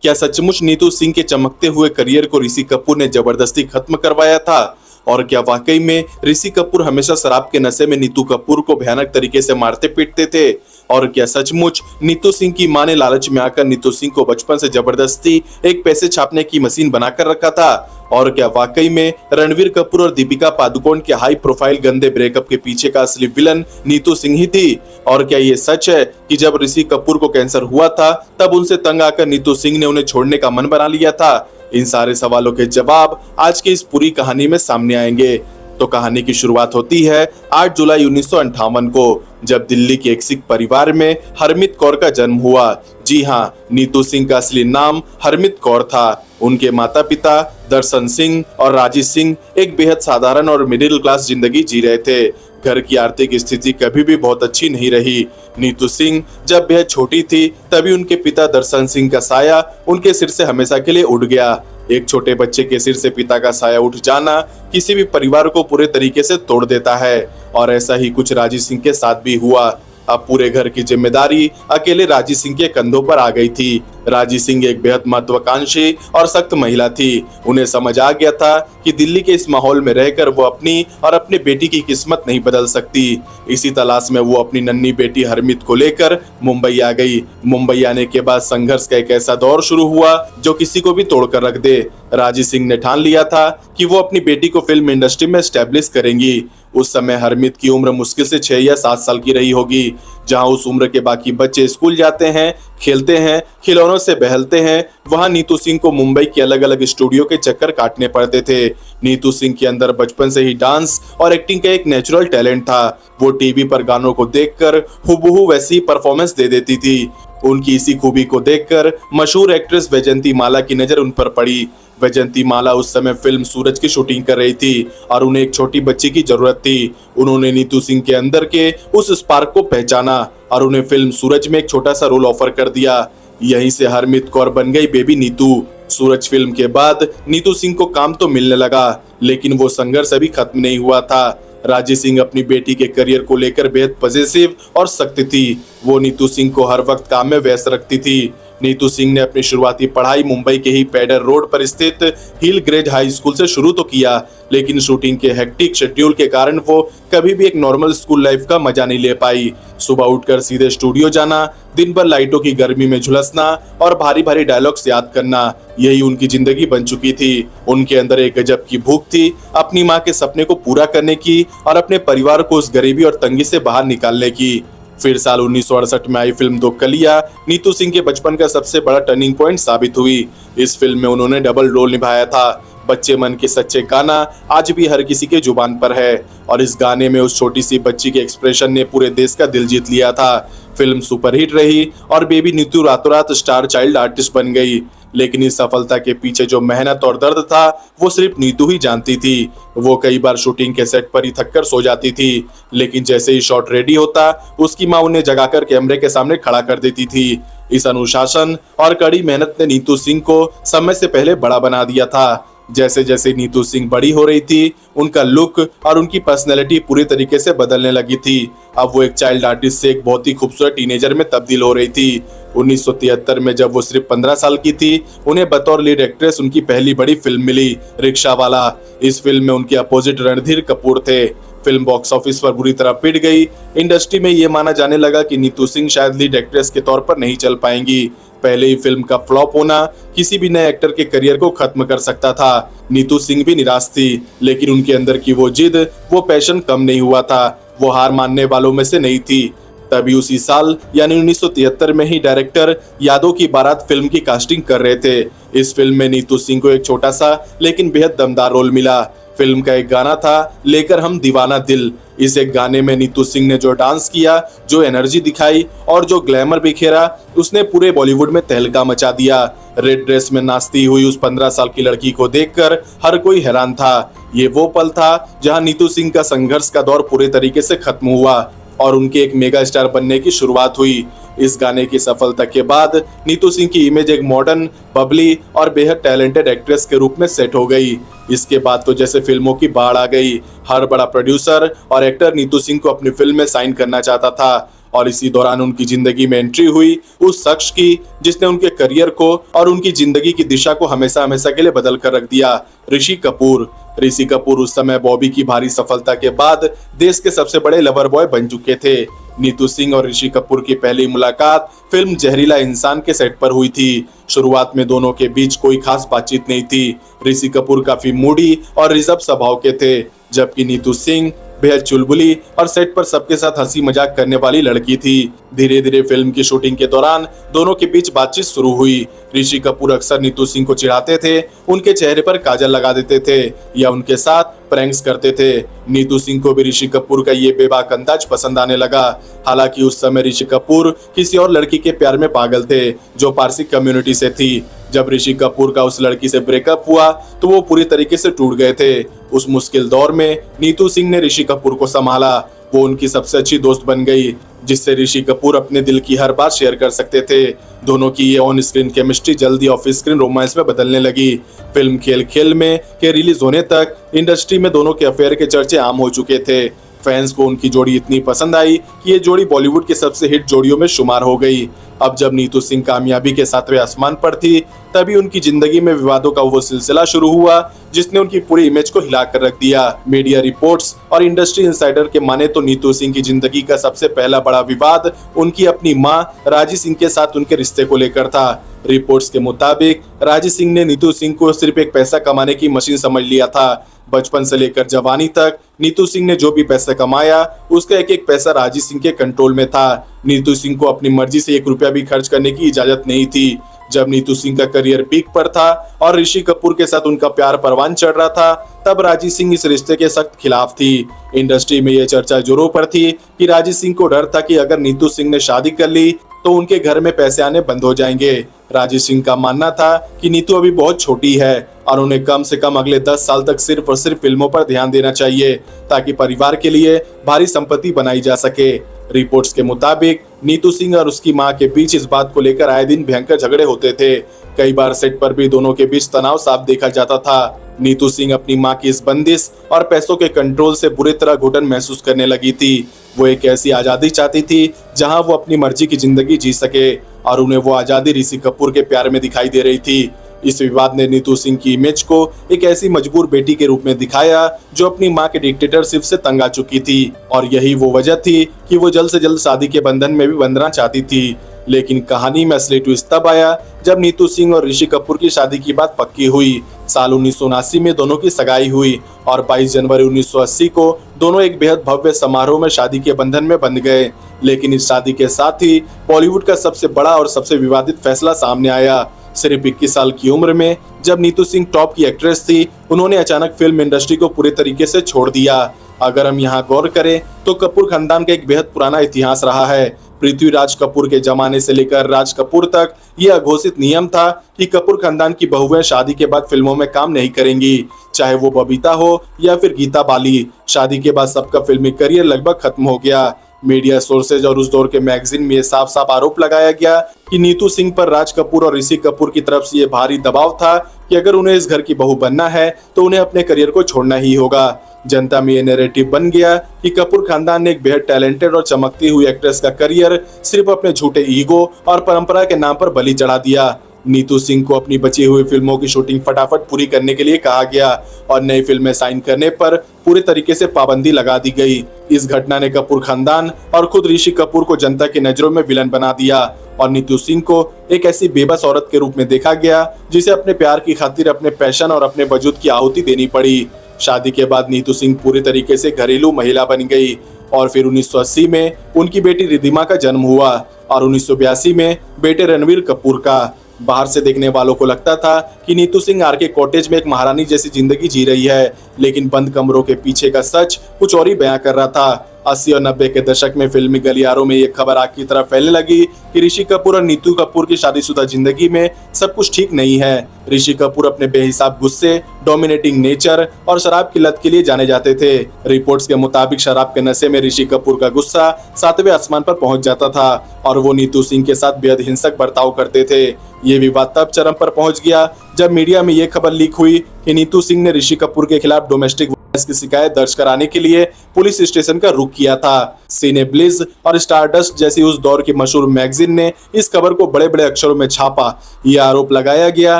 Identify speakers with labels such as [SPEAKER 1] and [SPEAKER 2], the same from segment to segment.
[SPEAKER 1] क्या सचमुच नीतू सिंह के चमकते हुए करियर को ऋषि कपूर ने जबरदस्ती खत्म करवाया था? और क्या वाकई में ऋषि कपूर हमेशा शराब के नशे में नीतू कपूर को भयानक तरीके से मारते पीटते थे? और क्या सचमुच नीतू सिंह की मां ने लालच में आकर नीतू सिंह को बचपन से जबरदस्ती एक पैसे छापने की मशीन बनाकर रखा था? और क्या वाकई में रणवीर कपूर और दीपिका पादुकोण के हाई प्रोफाइल गंदे ब्रेकअप के पीछे का असली विलन नीतू सिंह ही थी? और क्या ये सच है कि जब ऋषि कपूर को कैंसर हुआ था तब उनसे तंग आकर नीतू सिंह ने उन्हें छोड़ने का मन बना लिया था? इन सारे सवालों के जवाब आज की इस पूरी कहानी में सामने आएंगे। तो कहानी की शुरुआत होती है 8 जुलाई 1958 को, जब दिल्ली के एक सिख परिवार में हरमीत कौर का जन्म हुआ। जी हाँ, नीतू सिंह का असली नाम हरमीत कौर था। उनके माता पिता दर्शन सिंह और राजेश सिंह एक बेहद साधारण और मिडिल क्लास जिंदगी जी रहे थे। घर की आर्थिक स्थिति कभी भी बहुत अच्छी नहीं रही। नीतू सिंह जब बेहद छोटी थी तभी उनके पिता दर्शन सिंह का साया उनके सिर से हमेशा के लिए उड़ गया। एक छोटे बच्चे के सिर से पिता का साया उठ जाना किसी भी परिवार को पूरे तरीके से तोड़ देता है, और ऐसा ही कुछ राजेश सिंह के साथ भी हुआ। अब पूरे घर की जिम्मेदारी अकेले राजेश सिंह के कंधों पर आ गई थी। राजेश सिंह एक बेहद महत्वाकांक्षी और सख्त महिला थी। उन्हें समझ आ गया था कि दिल्ली के इस माहौल में रहकर वो अपनी और अपने बेटी की किस्मत नहीं बदल सकती। इसी तलाश में वो अपनी नन्ही बेटी हरमीत को लेकर मुंबई आ गई। मुंबई आने के बाद संघर्ष का एक ऐसा दौर शुरू हुआ जो किसी को भी तोड़कर रख दे। राजेश सिंह ने ठान लिया था कि वो अपनी बेटी को फिल्म इंडस्ट्री में एस्टेब्लिश करेंगी। उस समय हरमीत की उम्र मुश्किल से 6 या 7 साल की रही होगी। जहां उस उम्र के बाकी बच्चे स्कूल जाते हैं, खेलते हैं, खिलौनों से बहलते हैं, वहां नीतू सिंह को मुंबई के अलग अलग स्टूडियो के चक्कर काटने पड़ते थे। नीतू सिंह के अंदर बचपन से ही डांस और एक्टिंग का एक नेचुरल टैलेंट था। वो टीवी पर गानों को देखकर हुबहू वैसी परफॉर्मेंस दे देती थी। उनकी इसी खूबी को देखकर मशहूर एक्ट्रेस वैजयंती माला की नजर उन पर पड़ी। वैजयंती माला उस समय फिल्म सूरज की शूटिंग कर रही थी और उन्हें एक छोटी बच्ची की जरूरत थी। उन्होंने नीतू सिंह के अंदर के उस स्पार्क को पहचाना और उन्हें फिल्म सूरज में एक छोटा सा रोल ऑफर कर दिया। यहीं से हरमीत कौर बन गई बेबी नीतू। सूरज फिल्म के बाद नीतू सिंह को काम तो मिलने लगा, लेकिन वो संघर्ष अभी खत्म नहीं हुआ था। राजेश सिंह अपनी बेटी के करियर को लेकर बेहद पॉजिटिव और सख्त थी। वो नीतू सिंह को हर वक्त काम में व्यस्त रखती थी। नीतू सिंह ने अपनी शुरुआती पढ़ाई मुंबई के ही पैडर रोड पर स्थित हिल ग्रेज हाई स्कूल से शुरू तो किया, लेकिन शूटिंग के हेक्टिक शेड्यूल के कारण वो कभी भी एक नॉर्मल स्कूल लाइफ का मजा नहीं ले पाई। सुबह उठकर सीधे स्टूडियो जाना, दिन भर लाइटों की गर्मी में झुलसना और भारी भारी डायलॉग्स याद करना, यही उनकी जिंदगी बन चुकी थी। उनके अंदर एक गजब की भूख थी अपनी माँ के सपने को पूरा करने की और अपने परिवार को उस गरीबी और तंगी से बाहर निकालने की। फिर साल 1968 में आई फिल्म दो कलियां नीतू सिंह के बचपन का सबसे बड़ा टर्निंग पॉइंट साबित हुई। इस फिल्म में उन्होंने डबल रोल निभाया था। बच्चे मन के सच्चे गाना आज भी हर किसी के जुबान पर है, और इस गाने में उस छोटी सी बच्ची के एक्सप्रेशन ने पूरे देश का दिल जीत लिया था। फिल्म सुपरहिट रही और बेबी नीतू रातों रात स्टार चाइल्ड आर्टिस्ट बन गई। लेकिन इस सफलता के पीछे जो मेहनत और दर्द था वो सिर्फ नीतू ही जानती थी। वो कई बार शूटिंग के सेट पर ही थककर सो जाती थी, लेकिन जैसे ही शॉट रेडी होता उसकी माँ उन्हें जगाकर कैमरे के सामने खड़ा कर देती थी। इस अनुशासन और कड़ी मेहनत ने नीतू सिंह को समय से पहले बड़ा बना दिया था। जैसे जैसे नीतू सिंह बड़ी हो रही थी, उनका लुक और उनकी पर्सनैलिटी पूरी तरीके से बदलने लगी थी। अब वो एक चाइल्ड आर्टिस्ट से एक बहुत ही खूबसूरत टीनेजर में तब्दील हो रही थी। 1973 में जब वो सिर्फ 15 साल की थी, उन्हें बतौर लीड एक्ट्रेस उनकी पहली बड़ी फिल्म मिली, रिक्शा वाला। इस फिल्म में उनके अपोजिट रणधीर कपूर थे। फिल्म बॉक्स ऑफिस पर बुरी तरह पिट गई। इंडस्ट्री में ये माना जाने लगा कि नीतू सिंह शायद लीड एक्ट्रेस के तौर पर नहीं चल पाएंगी। पहले ही फिल्म का फ्लॉप होना किसी भी नए एक्टर के करियर को खत्म कर सकता था। नीतू सिंह भी निराश थी, लेकिन उनके अंदर की वो जिद, वो पैशन कम नहीं हुआ था। वो हार मानने वालों में से नहीं थी। तभी उसी साल यानी 1973 में ही डायरेक्टर यादव की बारात फिल्म की कास्टिंग कर रहे थे। इस फिल्म में नीतू सिंह को एक छोटा सा लेकिन बेहद दमदार रोल मिला। फिल्म का एक गाना था लेकर हम दीवाना दिल। इस एक गाने में नीतू सिंह ने जो डांस किया, जो एनर्जी दिखाई और जो ग्लैमर बिखेरा, उसने पूरे बॉलीवुड में तहलका मचा दिया। रेड ड्रेस में नाचती हुई उस 15 साल की लड़की को देखकर हर कोई हैरान था। ये वो पल था जहां नीतू सिंह का संघर्ष का दौर पूरे तरीके से खत्म हुआ और उनके एक मेगा स्टार बनने की शुरुआत हुई। इस गाने की सफलता के बाद नीतू सिंह की इमेज एक मॉडर्न, बबली और बेहद टैलेंटेड एक्ट्रेस के रूप में सेट हो गई। इसके बाद तो जैसे फिल्मों की बाढ़ आ गई। हर बड़ा प्रोड्यूसर और एक्टर नीतू सिंह को अपनी फिल्म में साइन करना चाहता था और इसी दौरान उनकी जिंदगी में एंट्री हुई उस शख्स की जिसने उनके करियर को और उनकी जिंदगी की दिशा को हमेशा हमेशा के लिए बदल कर रख दिया, ऋषि कपूर। ऋषि कपूर उस समय बॉबी की भारी सफलता के बाद देश के सबसे बड़े लवर बॉय बन चुके थे। नीतू सिंह और ऋषि कपूर की पहली मुलाकात फिल्म जहरीला इंसान के सेट पर हुई थी। शुरुआत में दोनों के बीच कोई खास बातचीत नहीं थी। ऋषि कपूर काफी मूडी और रिजर्व स्वभाव के थे, जबकि नीतू सिंह बेहद चुलबुली और सेट पर सबके साथ हंसी मजाक करने वाली लड़की थी। धीरे धीरे फिल्म की शूटिंग के दौरान दोनों के बीच बातचीत शुरू हुई। ऋषि कपूर अक्सर नीतू सिंह को चिढ़ाते थे, उनके चेहरे पर काजल लगा देते थे या उनके साथ प्रैंक्स करते थे। नीतू सिंह को भी ऋषि कपूर का ये बेबाक अंदाज पसंद आने लगा। हालांकि उस समय ऋषि कपूर किसी और लड़की के प्यार में पागल थे जो पारसी कम्युनिटी से थी। जब ऋषि कपूर का उस लड़की से ब्रेकअप हुआ तो वो पूरी तरीके से टूट गए थे। उस मुश्किल दौर में नीतू सिंह ने ऋषि कपूर को संभाला। वो उनकी सबसे अच्छी दोस्त बन गई, जिससे ऋषि कपूर अपने दिल की हर बात शेयर कर सकते थे। दोनों की ये ऑन स्क्रीन केमिस्ट्री जल्दी ऑफ स्क्रीन रोमांस में बदलने लगी। फिल्म खेल खेल में के रिलीज होने तक इंडस्ट्री में दोनों के अफेयर के चर्चे आम हो चुके थे। फैंस को उनकी जोड़ी इतनी पसंद आई कि ये जोड़ी बॉलीवुड के सबसे हिट जोड़ियों में शुमार हो गई। अब जब नीतू सिंह कामयाबी के 7वें आसमान पर थी, तभी उनकी जिंदगी में विवादों का वो सिलसिला शुरू हुआ जिसने उनकी पूरी इमेज को हिला कर रख दिया। मीडिया रिपोर्ट्स और इंडस्ट्री इंसाइडर के माने तो नीतू सिंह की जिंदगी का सबसे पहला बड़ा विवाद उनकी अपनी मां राजी सिंह के साथ उनके रिश्ते को लेकर था। रिपोर्ट्स के मुताबिक राजी सिंह ने नीतू सिंह को सिर्फ एक पैसा कमाने की मशीन समझ लिया था। बचपन से लेकर जवानी तक नीतू सिंह ने जो भी पैसा कमाया उसका एक एक पैसा राजी सिंह के कंट्रोल में था। नीतू सिंह को अपनी मर्जी से 1 रुपया भी खर्च करने की इजाजत नहीं थी। जब नीतू सिंह का करियर पीक पर था और ऋषि कपूर के साथ उनका प्यार परवान चढ़ रहा था, तब राजी सिंह इस रिश्ते के सख्त खिलाफ थी। इंडस्ट्री में यह चर्चा जोरों पर थी कि राजी सिंह को डर था कि अगर नीतू सिंह ने शादी कर ली तो उनके घर में पैसे आने बंद हो जाएंगे। राजी सिंह का मानना था कि नीतू अभी बहुत छोटी है और उन्हें कम से कम अगले 10 साल तक सिर्फ और सिर्फ फिल्मों पर ध्यान देना चाहिए ताकि परिवार के लिए भारी संपत्ति बनाई जा सके। रिपोर्ट्स के मुताबिक नीतू सिंह और उसकी मां के बीच इस बात को लेकर आए दिन भयंकर झगड़े होते थे। कई बार सेट पर भी दोनों के बीच तनाव साफ देखा जाता था। नीतू सिंह अपनी मां की इस बंदिश और पैसों के कंट्रोल से बुरी तरह घुटन महसूस करने लगी थी। वो एक ऐसी आजादी चाहती थी जहां वो अपनी मर्जी की जिंदगी जी सके और उन्हें वो आजादी ऋषि कपूर के प्यार में दिखाई दे रही थी। इस विवाद ने नीतू सिंह की इमेज को एक ऐसी मजबूर बेटी के रूप में दिखाया जो अपनी मां के डिक्टेटरशिप से तंग आ चुकी थी और यही वो वजह थी कि वो जल्द से जल्द शादी के बंधन में भी बंधना चाहती थी। लेकिन कहानी में असली ट्विस्ट तब आया जब नीतू सिंह और ऋषि कपूर की शादी की बात पक्की हुई। साल 1979 में दोनों की सगाई हुई और 22 जनवरी 1980 को दोनों एक बेहद भव्य समारोह में शादी के बंधन में बंध गए। लेकिन इस शादी के साथ ही बॉलीवुड का सबसे बड़ा और सबसे विवादित फैसला सामने आया। सिर्फ 21 साल की उम्र में जब नीतू सिंह टॉप की एक्ट्रेस थी, उन्होंने अचानक फिल्म इंडस्ट्री को पूरे तरीके से छोड़ दिया। अगर हम यहाँ गौर करें तो कपूर खानदान का एक बेहद पुराना इतिहास रहा है। पृथ्वीराज कपूर के जमाने से लेकर राज कपूर तक ये अघोषित नियम था कि कपूर खानदान की बहुएं शादी के बाद फिल्मों में काम नहीं करेंगी, चाहे वो बबीता हो या फिर गीता बाली। शादी के बाद सबका फिल्मी करियर लगभग खत्म हो गया। मीडिया सोर्सेज और उस दौर के मैगजीन में साफ साफ आरोप लगाया गया कि नीतू सिंह पर राज कपूर और ऋषि कपूर की तरफ से ये भारी दबाव था कि अगर उन्हें इस घर की बहू बनना है तो उन्हें अपने करियर को छोड़ना ही होगा। जनता में ये नैरेटिव बन गया कि कपूर खानदान ने एक बेहद टैलेंटेड और चमकती हुई एक्ट्रेस का करियर सिर्फ अपने झूठे ईगो और परंपरा के नाम पर बलि चढ़ा दिया। नीतू सिंह को अपनी बची हुई फिल्मों की शूटिंग फटाफट पूरी करने के लिए कहा गया और नई फिल्में साइन करने पर पूरे तरीके से पाबंदी लगा दी गई। इस घटना ने कपूर खानदान और खुद ऋषि कपूर को जनता की नजरों में विलन बना दिया और नीतू सिंह को एक ऐसी बेबस औरत के रूप में देखा गया जिसे अपने प्यार की खातिर अपने पैशन और अपने वजूद की आहुति देनी पड़ी। शादी के बाद नीतू सिंह पूरी तरीके से घरेलू महिला बन गई और फिर 1980 में उनकी बेटी रिद्धिमा का जन्म हुआ और 1982 में बेटे रणवीर कपूर का। बाहर से देखने वालों को लगता था कि नीतू सिंह आरके कॉटेज में एक महारानी जैसी जिंदगी जी रही है, लेकिन बंद कमरों के पीछे का सच कुछ और ही बयां कर रहा था। 80 और 90 के दशक में फिल्मी गलियारों में ये खबर आग की तरह फैलने लगी कि ऋषि कपूर और नीतू कपूर की शादीशुदा जिंदगी में सब कुछ ठीक नहीं है। ऋषि कपूर अपने बेहिसाब गुस्से, डोमिनेटिंग नेचर और शराब की लत के लिए जाने जाते थे। रिपोर्ट्स के मुताबिक शराब के नशे में ऋषि कपूर का गुस्सा 7वें आसमान पर पहुंच जाता था और वो नीतू सिंह के साथ बेहद हिंसक बर्ताव करते थे। ये विवाद तब चरम पर पहुंच गया जब मीडिया में ये खबर लीक हुई कि नीतू सिंह ने ऋषि कपूर के खिलाफ डोमेस्टिक इसकी शिकायत दर्ज कराने के लिए पुलिस स्टेशन का रुख किया था। सीने ब्लिज और स्टारडस्ट जैसी उस दौर की मशहूर मैगजीन ने इस खबर को बड़े बड़े अक्षरों में छापा। यह आरोप लगाया गया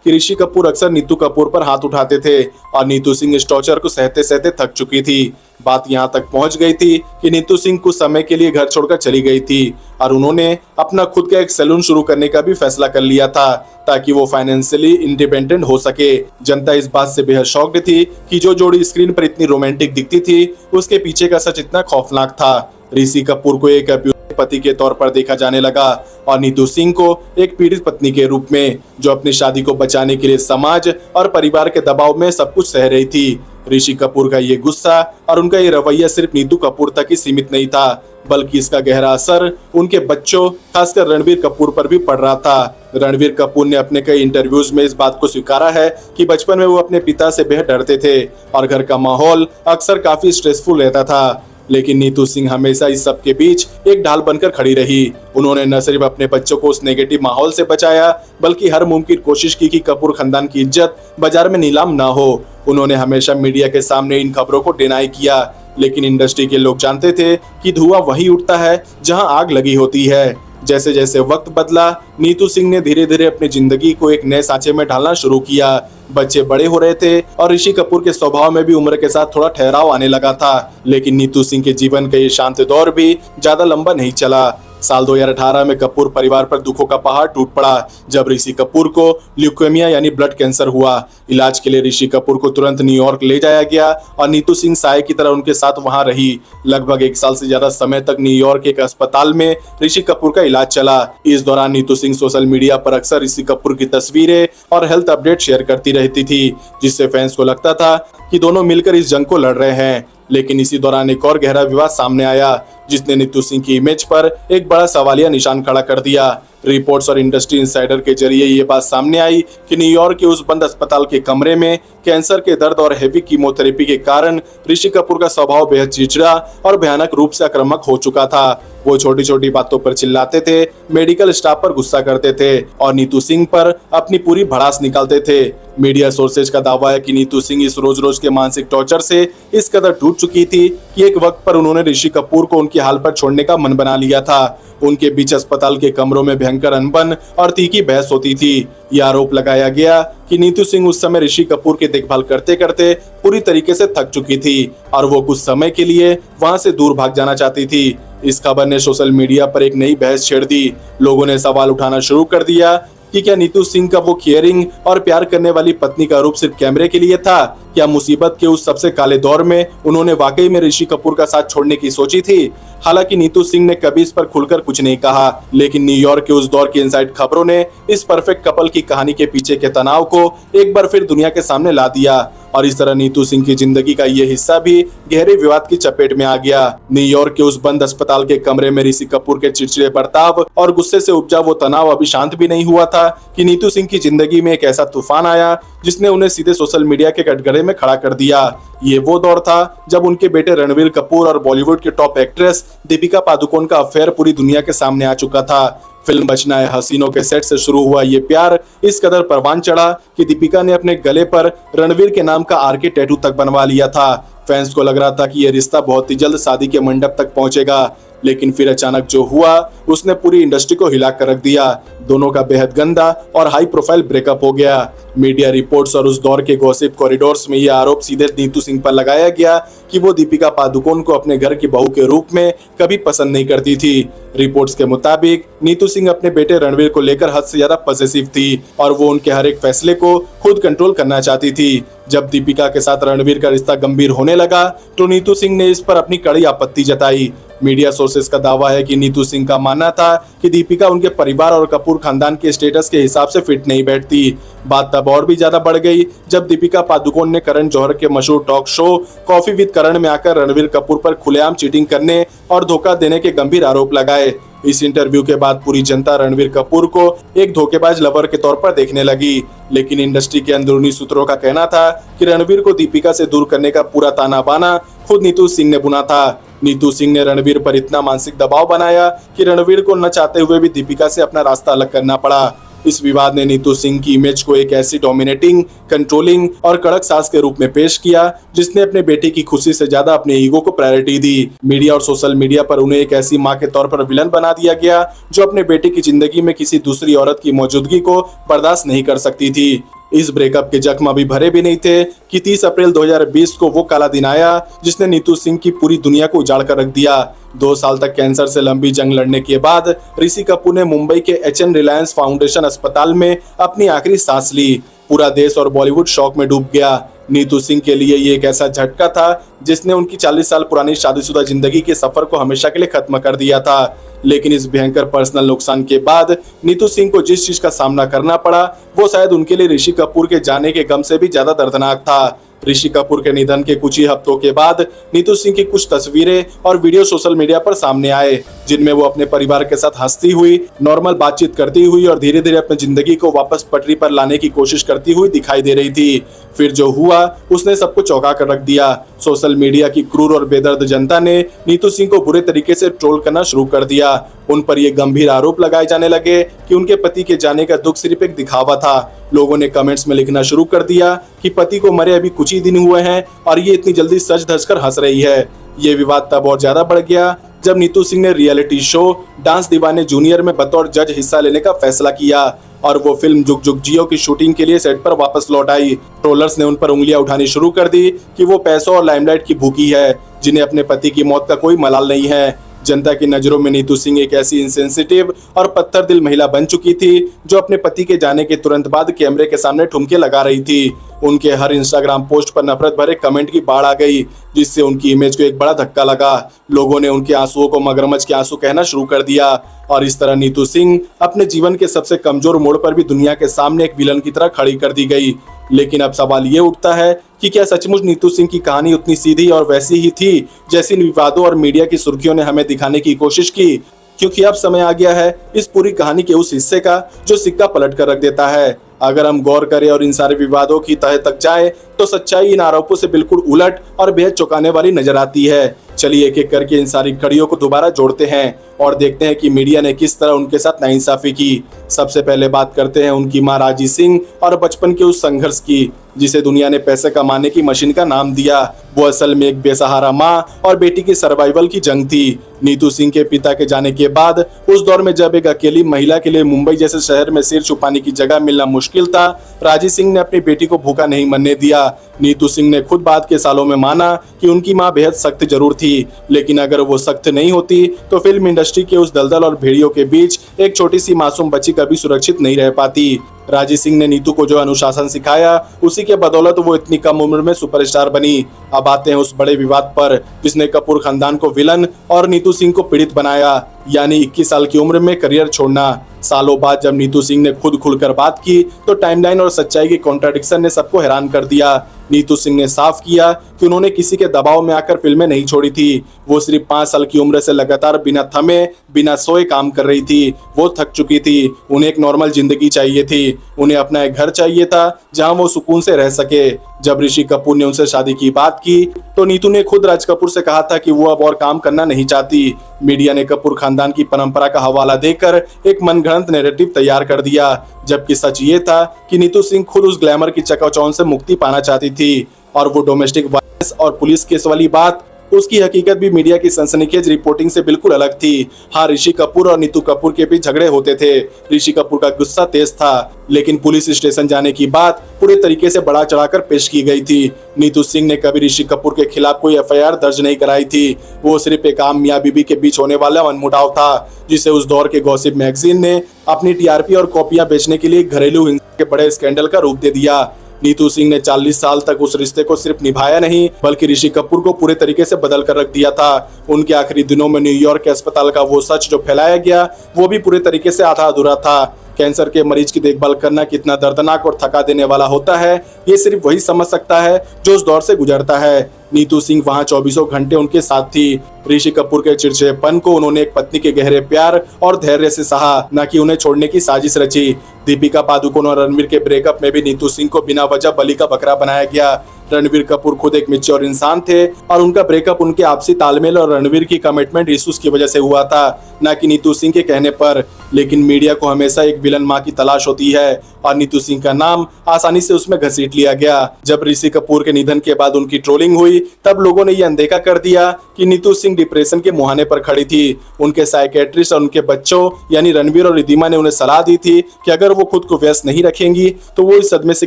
[SPEAKER 1] कि ऋषि कपूर अक्सर नीतू कपूर पर हाथ उठाते थे और नीतू सिंह इस टॉर्चर को सहते सहते थक चुकी थी। बात यहाँ तक पहुंच गई थी कि नीतू सिंह कुछ समय के लिए घर छोड़कर चली गई थी और उन्होंने अपना खुद का एक सैलून शुरू करने का भी फैसला कर लिया था ताकि वो फाइनेंशियली इंडिपेंडेंट हो सके। जनता इस बात से बेहद शॉक्ड थी कि जो जोड़ी स्क्रीन पर इतनी रोमांटिक दिखती थी उसके पीछे का सच इतना खौफनाक था। ऋषि कपूर को एक अब्यूजिव पति के तौर पर देखा जाने लगा और नीतू सिंह को एक पीड़ित पत्नी के रूप में, जो अपनी शादी को बचाने के लिए समाज और परिवार के दबाव में सब कुछ सह रही थी। ऋषि कपूर का ये गुस्सा और उनका ये रवैया सिर्फ नीतू कपूर तक ही सीमित नहीं था, बल्कि इसका गहरा असर उनके बच्चों, खासकर रणबीर कपूर पर भी पड़ रहा था। रणबीर कपूर ने अपने कई इंटरव्यूज में इस बात को स्वीकारा है कि बचपन में वो अपने पिता से बेहद डरते थे और घर का माहौल अक्सर काफी स्ट्रेसफुल रहता था। लेकिन नीतू सिंह हमेशा इस सब के बीच एक ढाल बनकर खड़ी रही। उन्होंने न सिर्फ अपने बच्चों को उस नेगेटिव माहौल से बचाया, बल्कि हर मुमकिन कोशिश की कि कपूर खानदान की इज्जत बाजार में नीलाम ना हो। उन्होंने हमेशा मीडिया के सामने इन खबरों को डिनाई किया, लेकिन इंडस्ट्री के लोग जानते थे कि धुआं वहीं उठता है जहां आग लगी होती है। जैसे जैसे वक्त बदला, नीतू सिंह ने धीरे धीरे अपनी जिंदगी को एक नए सांचे में ढालना शुरू किया। बच्चे बड़े हो रहे थे और ऋषि कपूर के स्वभाव में भी उम्र के साथ थोड़ा ठहराव आने लगा था। लेकिन नीतू सिंह के जीवन का ये शांत दौर भी ज्यादा लंबा नहीं चला। साल 2018 में कपूर परिवार पर दुखों का पहाड़ टूट पड़ा जब ऋषि कपूर को ल्यूकेमिया यानी ब्लड कैंसर हुआ। इलाज के लिए ऋषि कपूर को तुरंत न्यूयॉर्क ले जाया गया और नीतू सिंह साय की तरह उनके साथ वहां रही। लगभग 1 साल से ज्यादा समय तक न्यूयॉर्क के एक अस्पताल में ऋषि कपूर का इलाज चला। इस दौरान नीतू सिंह सोशल मीडिया पर अक्सर ऋषि कपूर की तस्वीरें और हेल्थ अपडेट शेयर करती रहती थी, जिससे फैंस को लगता था कि दोनों मिलकर इस जंग को लड़ रहे हैं। लेकिन इसी दौरान एक और गहरा विवाद सामने आया जिसने नीतू सिंह की इमेज पर एक बड़ा सवालिया निशान खड़ा कर दिया। रिपोर्ट्स और इंडस्ट्री इंसाइडर के जरिए ये बात सामने आई कि न्यूयॉर्क के उस बंद अस्पताल के कमरे में कैंसर के दर्द और हेवी कीमोथेरेपी के कारण ऋषि कपूर का स्वभाव बेहद चिड़चिड़ा और भयानक रूप से आक्रामक हो चुका था। वो छोटी छोटी बातों पर चिल्लाते थे, मेडिकल स्टाफ पर गुस्सा करते थे और नीतू सिंह पर अपनी पूरी भड़ास निकालते थे। मीडिया सोर्सेज का दावा है कि नीतू सिंह इस रोज रोज के मानसिक टॉर्चर से इस कदर टूट चुकी थी कि एक वक्त पर उन्होंने ऋषि कपूर को उनकी हाल पर छोड़ने का मन बना लिया था। उनके बीच अस्पताल के कमरों में भयंकर अनबन और तीखी बहस होती थी। यह आरोप लगाया गया कि नीतू सिंह उस समय ऋषि कपूर की देखभाल करते करते पूरी तरीके से थक चुकी थी और वो कुछ समय के लिए वहां से दूर भाग जाना चाहती थी। इस खबर ने सोशल मीडिया पर एक नई बहस छेड़ दी। लोगों ने सवाल उठाना शुरू कर दिया कि क्या नीतू सिंह का वो केयरिंग और प्यार करने वाली पत्नी का रूप सिर्फ कैमरे के लिए था? क्या मुसीबत के उस सबसे काले दौर में उन्होंने वाकई में ऋषि कपूर का साथ छोड़ने की सोची थी? हालांकि नीतू सिंह ने कभी इस पर खुलकर कुछ नहीं कहा, लेकिन न्यूयॉर्क के उस दौर की इनसाइड खबरों ने इस परफेक्ट कपल की कहानी के पीछे के तनाव को एक बार फिर दुनिया के सामने ला दिया और इस तरह नीतू सिंह की जिंदगी का ये हिस्सा भी गहरे विवाद की चपेट में आ गया। न्यूयॉर्क के उस बंद अस्पताल के कमरे में ऋषि कपूर के चिड़चिड़े बर्ताव और गुस्से से उपजा वो तनाव अभी शांत भी नहीं हुआ था कि नीतू सिंह की जिंदगी में एक ऐसा तूफान आया जिसने उन्हें सीधे सोशल मीडिया के कटघरे में खड़ा कर दिया। ये वो दौर था जब उनके बेटे रणवीर कपूर और बॉलीवुड की टॉप एक्ट्रेस दीपिका पादुकोण का अफेयर पूरी दुनिया के सामने आ चुका था। फिल्म बचना है हसीनों के सेट से शुरू हुआ ये प्यार इस कदर परवान चढ़ा कि दीपिका ने अपने गले पर रणवीर के नाम का आर के टैटू तक बनवा लिया था। फैंस को लग रहा था कि यह रिश्ता बहुत ही जल्द शादी के मंडप तक पहुंचेगा, लेकिन फिर अचानक जो हुआ उसने पूरी इंडस्ट्री को हिला कर रख दिया। दोनों का बेहद गंदा और हाई प्रोफाइल ब्रेकअप हो गया। मीडिया रिपोर्ट्स और उस दौर के गॉसिप कॉरिडोर्स में यह आरोप सीधे नीतू सिंह पर लगाया गया कि वो दीपिका पादुकोण को अपने घर की बहू के रूप में कभी पसंद नहीं करती थी। रिपोर्ट्स के मुताबिक नीतू सिंह अपने बेटे रणवीर को लेकर हद से ज्यादा पॉसेसिव थी और वो उनके हर एक फैसले को खुद कंट्रोल करना चाहती थी। जब दीपिका के साथ रणवीर का रिश्ता गंभीर होने लगा तो नीतू सिंह ने इस पर अपनी कड़ी आपत्ति जताई। मीडिया सोर्सेस का दावा है कि नीतू सिंह का मानना था कि दीपिका उनके परिवार और कपूर खानदान के स्टेटस के हिसाब से फिट नहीं बैठती। बात तब और भी ज्यादा बढ़ गई जब दीपिका पादुकोण ने करण जौहर के मशहूर टॉक शो कॉफी विद करण में आकर रणवीर कपूर पर खुलेआम चीटिंग करने और धोखा देने के गंभीर आरोप लगाए। इस इंटरव्यू के बाद पूरी जनता रणवीर कपूर को एक धोखेबाज लवर के तौर पर देखने लगी, लेकिन इंडस्ट्री के अंदरूनी सूत्रों का कहना था कि रणवीर को दीपिका से दूर करने का पूरा ताना बाना खुद नीतू सिंह ने बुना था। नीतू सिंह ने रणवीर पर इतना मानसिक दबाव बनाया कि रणवीर को न चाहते हुए भी दीपिका से अपना रास्ता अलग करना पड़ा। इस विवाद ने नीतू सिंह की इमेज को एक ऐसी डोमिनेटिंग, कंट्रोलिंग और कड़क सास के रूप में पेश किया जिसने अपने बेटे की खुशी से ज्यादा अपने ईगो को प्रायोरिटी दी। मीडिया और सोशल मीडिया पर उन्हें एक ऐसी मां के तौर पर विलन बना दिया गया जो अपने बेटे की जिंदगी में किसी दूसरी औरत की मौजूदगी को बर्दाश्त नहीं कर सकती थी। इस ब्रेकअप के जख्म अभी भरे भी नहीं थे कि 30 अप्रैल 2020 को वो काला दिन आया जिसने नीतू सिंह की पूरी दुनिया को उजाड़ कर रख दिया। 2 साल तक कैंसर से लंबी जंग लड़ने के बाद ऋषि कपूर ने मुंबई के HN रिलायंस फाउंडेशन अस्पताल में अपनी आखिरी सांस ली। पूरा देश और बॉलीवुड शौक में डूब गया। नीतू सिंह के लिए ये एक ऐसा झटका था जिसने उनकी 40 साल पुरानी शादीशुदा जिंदगी के सफर को हमेशा के लिए खत्म कर दिया था। लेकिन इस भयंकर पर्सनल नुकसान के बाद नीतू सिंह को जिस चीज का सामना करना पड़ा वो शायद उनके लिए ऋषि कपूर के जाने के गम से भी ज्यादा दर्दनाक था। ऋषि कपूर के निधन के कुछ ही हफ्तों के बाद नीतू सिंह की कुछ तस्वीरें और वीडियो सोशल मीडिया पर सामने आए जिनमें वो अपने परिवार के साथ हंसती हुई, नॉर्मल बातचीत करती हुई और धीरे धीरे अपनी जिंदगी को वापस पटरी पर लाने की कोशिश करती हुई दिखाई दे रही थी। फिर जो हुआ उसने सबको चौंका कर रख दिया। सोशल मीडिया की क्रूर और बेदर्द जनता ने नीतू सिंह को बुरे तरीके से ट्रोल करना शुरू कर दिया। उन पर ये गंभीर आरोप लगाए जाने लगे कि उनके पति के जाने का दुख सिर्फ एक दिखावा था। लोगों ने कमेंट्स में लिखना शुरू कर दिया कि पति को मरे अभी कुछ ही दिन हुए हैं और ये इतनी जल्दी सज धज कर हंस रही है। ये विवाद तब और ज्यादा बढ़ गया जब नीतू सिंह ने रियलिटी शो डांस दीवाने जूनियर में बतौर जज हिस्सा लेने का फैसला किया और वो फिल्म जुग जुग जियो की शूटिंग के लिए सेट पर वापस लौट आई। ट्रोलर्स ने उन पर उंगलियां उठानी शुरू कर दी कि वो पैसों और लाइमलाइट की भूखी है जिन्हें अपने पति की मौत का कोई मलाल नहीं है। जनता की नजरों में नीतू सिंह एक ऐसी इंसेंसिटिव और पत्थर दिल महिला बन चुकी थी जो अपने पति के जाने के तुरंत बाद कैमरे के सामने ठुमके लगा रही थी। उनके हर इंस्टाग्राम पोस्ट पर नफरत भरे कमेंट की बाढ़ आ गई जिससे उनकी इमेज को एक बड़ा धक्का लगा। लोगों ने उनके आंसुओं को मगरमच्छ के आंसू कहना शुरू कर दिया और इस तरह नीतू सिंह अपने जीवन के सबसे कमजोर मोड़ पर भी दुनिया के सामने एक विलन की तरह खड़ी कर दी गई। लेकिन अब सवाल ये उठता है कि क्या सचमुच नीतू सिंह की कहानी उतनी सीधी और वैसी ही थी जैसी इन विवादों और मीडिया की सुर्खियों ने हमें दिखाने की कोशिश की? क्योंकि अब समय आ गया है इस पूरी कहानी के उस हिस्से का जो सिक्का पलट कर रख देता है। अगर हम गौर करें और इन सारे विवादों की तह तक जाए तो सच्चाई इन आरोपों से बिल्कुल उलट और बेहद चौंकाने वाली नजर आती है। चलिए एक एक करके इन सारी कड़ियों को दोबारा जोड़ते हैं और देखते हैं कि मीडिया ने किस तरह उनके साथ नाइंसाफी की। सबसे पहले बात करते हैं उनकी मां राजी सिंह और बचपन के उस संघर्ष की जिसे दुनिया ने पैसे कमाने की मशीन का नाम दिया। वो असल में एक बेसहारा मां और बेटी की सर्वाइवल की जंग थी। नीतू सिंह के पिता के जाने के बाद उस दौर में जब एक अकेली महिला के लिए मुंबई जैसे शहर में सिर छुपाने की जगह मिलना मुश्किल था, राजी सिंह ने अपनी बेटी को भूखा नहीं मरने दिया। नीतू सिंह ने खुद बाद के सालों में माना कि उनकी मां बेहद सख्त जरूर थी, लेकिन अगर वो सख्त नहीं होती तो फिल्म इंडस्ट्री के उस दलदल और भेड़ियों के बीच एक छोटी सी मासूम बच्ची कभी सुरक्षित नहीं रह पाती। राजी सिंह ने नीतू को जो अनुशासन सिखाया उसी के बदौलत वो इतनी कम उम्र में सुपरस्टार बनी। अब आते हैं उस बड़े विवाद पर जिसने कपूर खानदान को विलन और नीतू सिंह को पीड़ित बनाया, यानी 21 साल की उम्र में करियर छोड़ना। सालों बाद जब नीतू सिंह ने खुद खुलकर बात की तो टाइमलाइन और सच्चाई की कॉन्ट्राडिक्शन ने सबको हैरान कर दिया। नीतू सिंह ने साफ किया कि उन्होंने किसी के दबाव में आकर फिल्में नहीं छोड़ी थी। वो सिर्फ 5 साल की उम्र से लगातार बिना थमे बिना सोए काम कर रही थी। वो थक चुकी थी, उन्हें एक नॉर्मल जिंदगी चाहिए थी, उन्हें अपना एक घर चाहिए था जहां वो सुकून से रह सके। जब ऋषि कपूर ने उनसे शादी की बात की तो नीतू ने खुद राज कपूर से कहा था कि वो अब और काम करना नहीं चाहती। मीडिया ने कपूर खानदान की परंपरा का हवाला देकर एक मनगढ़ंत नैरेटिव तैयार कर दिया, जबकि सच ये था कि नीतू सिंह खुद उस ग्लैमर की चकाचौंध से मुक्ति पाना चाहती थी और वो डोमेस्टिक वायलेंस और पुलिस केस वाली बात, उसकी हकीकत भी मीडिया की सनसनीखेज रिपोर्टिंग से बिल्कुल अलग थी। हाँ, ऋषि कपूर और नीतू कपूर के बीच झगड़े होते थे। ऋषि कपूर का गुस्सा तेज था, लेकिन पुलिस स्टेशन जाने की बात पूरे तरीके से बढ़ा चढ़ाकर पेश की गई थी। नीतू सिंह ने कभी ऋषि कपूर के खिलाफ कोई FIR दर्ज नहीं कराई थी। वो सिर्फ एक आम मियां बीबी के बीच होने वाला मनमुटाव था जिसे उस दौर के गॉसिप मैगजीन ने अपनी TRP और कॉपियां बेचने के लिए घरेलू हिंसा के बड़े स्कैंडल का रूप दे दिया। नीतू सिंह ने 40 साल तक उस रिश्ते को सिर्फ निभाया नहीं बल्कि ऋषि कपूर को पूरे तरीके से बदल कर रख दिया था। उनके आखिरी दिनों में न्यूयॉर्क के अस्पताल का वो सच जो फैलाया गया वो भी पूरे तरीके से आधा अधूरा था। कैंसर के मरीज की देखभाल करना कितना दर्दनाक और थका देने वाला होता है ये सिर्फ वही समझ सकता है जो उस दौर से गुजरता है। नीतू सिंह वहां 24 घंटे उनके साथ थी। ऋषि कपूर के चिड़चिड़ेपन को उन्होंने एक पत्नी के गहरे प्यार और धैर्य से सहा, न कि उन्हें छोड़ने की साजिश रची। दीपिका पादुकोण और रणवीर के ब्रेकअप में भी नीतू सिंह को बिना वजह बलि का बकरा बनाया गया। रणवीर कपूर खुद एक मैच्योर इंसान थे और उनका ब्रेकअप उनके आपसी तालमेल और रणवीर की कमिटमेंट इश्यूज की वजह से हुआ था, न कि नीतू सिंह के कहने पर। लेकिन मीडिया को हमेशा एक विलन मां की तलाश होती है और नीतू सिंह का नाम आसानी से उसमें घसीट लिया गया। जब ऋषि कपूर के निधन के बाद उनकी ट्रोलिंग हुई तब लोगों ने यह अनदेखा कर दिया कि नीतू सिंह डिप्रेशन के मुहाने पर खड़ी थी। उनके साइकेट्रिस्ट और उनके बच्चों यानी रणवीर और रिद्धिमा ने उन्हें सलाह दी थी कि अगर वो खुद को व्यस्त नहीं रखेंगी तो वो इस सदमे से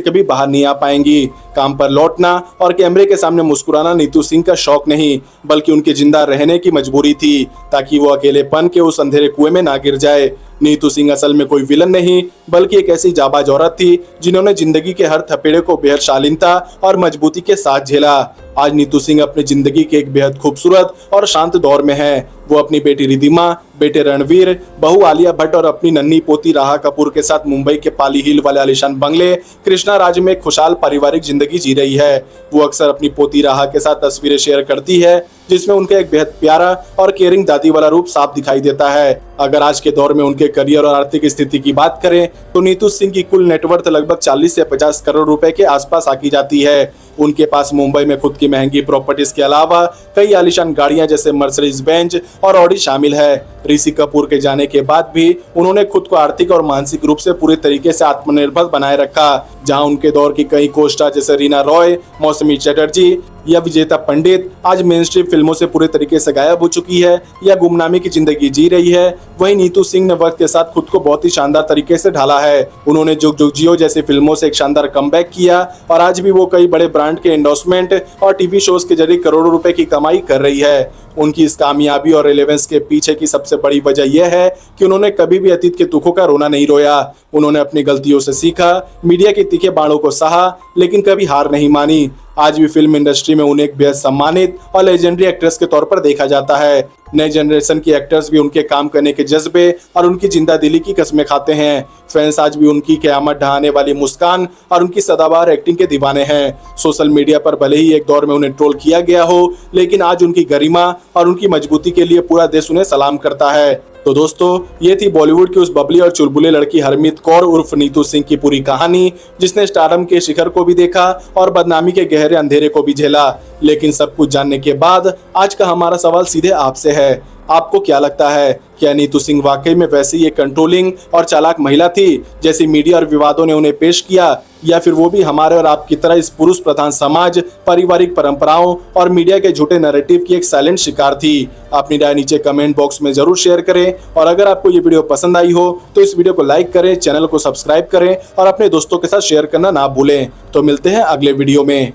[SPEAKER 1] कभी बाहर नहीं आ पाएंगी। काम पर लौटना और कैमरे के सामने मुस्कुराना नीतू सिंह का शौक नहीं बल्कि उनके जिंदा रहने की मजबूरी थी, ताकि वो अकेलेपन के उस अंधेरे कुएं में ना गिर जाए। नीतू सिंह असल में कोई विलन नहीं बल्कि एक ऐसी जाबाज औरत थी जिन्होंने जिंदगी के हर थपेड़े को बेहद शालीनता और मजबूती के साथ झेला। आज नीतू सिंह अपनी जिंदगी के एक बेहद खूबसूरत और शांत दौर में है। वो अपनी बेटी रिद्धिमा, बेटे रणवीर, बहू आलिया भट्ट और अपनी नन्ही पोती राहा कपूर के साथ मुंबई के पाली हिल वाले आलीशान बंगले कृष्णा राज में एक खुशहाल पारिवारिक जिंदगी जी रही है। वो अक्सर अपनी पोती राहा के साथ तस्वीरें शेयर करती है जिसमें उनका एक बेहद प्यारा और केयरिंग दादी वाला रूप साफ दिखाई देता है। अगर आज के दौर में उनके करियर और आर्थिक स्थिति की बात करें तो नीतू सिंह की कुल नेटवर्थ लगभग 40 से 50 करोड़ रुपए के आसपास आकी जाती है। उनके पास मुंबई में खुद की महंगी प्रॉपर्टीज के अलावा कई आलीशान गाड़ियां जैसे मर्सिडीज बेंज और ऑडी शामिल है। ऋषि कपूर के जाने के बाद भी उन्होंने खुद को आर्थिक और मानसिक रूप से पूरे तरीके से आत्मनिर्भर बनाए रखा। जहां उनके दौर की कई कोस्टार जैसे रीना रॉय, मौसमी चटर्जी या विजेता पंडित आज मेन स्ट्रीम फिल्मों से पूरे तरीके से गायब हो चुकी है या गुमनामी की जिंदगी जी रही है, वहीं नीतू सिंह ने वक्त के साथ खुद को बहुत ही शानदार तरीके से ढाला है। उन्होंने जुग जुग जियो जैसी फिल्मों से एक शानदार कमबैक किया और आज भी वो कई बड़े ब्रांड के एंडोर्समेंट और टीवी शोज के जरिए करोड़ों रुपए की कमाई कर रही है। उनकी इस कामयाबी और रेलेवेंस के पीछे की सबसे बड़ी वजह यह है कि उन्होंने कभी भी अतीत के दुखों का रोना नहीं रोया। उन्होंने अपनी गलतियों से सीखा, मीडिया के तीखे बाणों को सहा, लेकिन कभी हार नहीं मानी। आज भी फिल्म इंडस्ट्री में उन्हें एक बेहद सम्मानित और लेजेंडरी एक्ट्रेस के तौर पर देखा जाता है। नए जनरेशन की एक्टर्स भी उनके काम करने के जज्बे और उनकी जिंदा दिली की कस्में खाते हैं। फैंस आज भी उनकी क़यामत ढहाने वाली मुस्कान और उनकी सदाबहार एक्टिंग के दीवाने हैं। सोशल मीडिया पर भले ही एक दौर में उन्हें ट्रोल किया गया हो, लेकिन आज उनकी गरिमा और उनकी मजबूती के लिए पूरा देश उन्हें सलाम करता है। तो दोस्तों, ये थी बॉलीवुड की उस बबली और चुलबुले लड़की हरमीत कौर उर्फ नीतू सिंह की पूरी कहानी, जिसने स्टारडम के शिखर को भी देखा और बदनामी के गहरे अंधेरे को भी झेला। लेकिन सब कुछ जानने के बाद आज का हमारा सवाल सीधे आपसे है, आपको क्या लगता है, क्या नीतू सिंह वाकई में वैसी एक कंट्रोलिंग और चालाक महिला थी जैसी मीडिया और विवादों ने उन्हें पेश किया, या फिर वो भी हमारे और आपकी तरह इस पुरुष प्रधान समाज, पारिवारिक परंपराओं और मीडिया के झूठे नैरेटिव की एक साइलेंट शिकार थी? अपनी राय नीचे कमेंट बॉक्स में जरूर शेयर करें और अगर आपको ये वीडियो पसंद आई हो तो इस वीडियो को लाइक करें, चैनल को सब्सक्राइब करें और अपने दोस्तों के साथ शेयर करना ना भूलें। तो मिलते हैं अगले वीडियो में।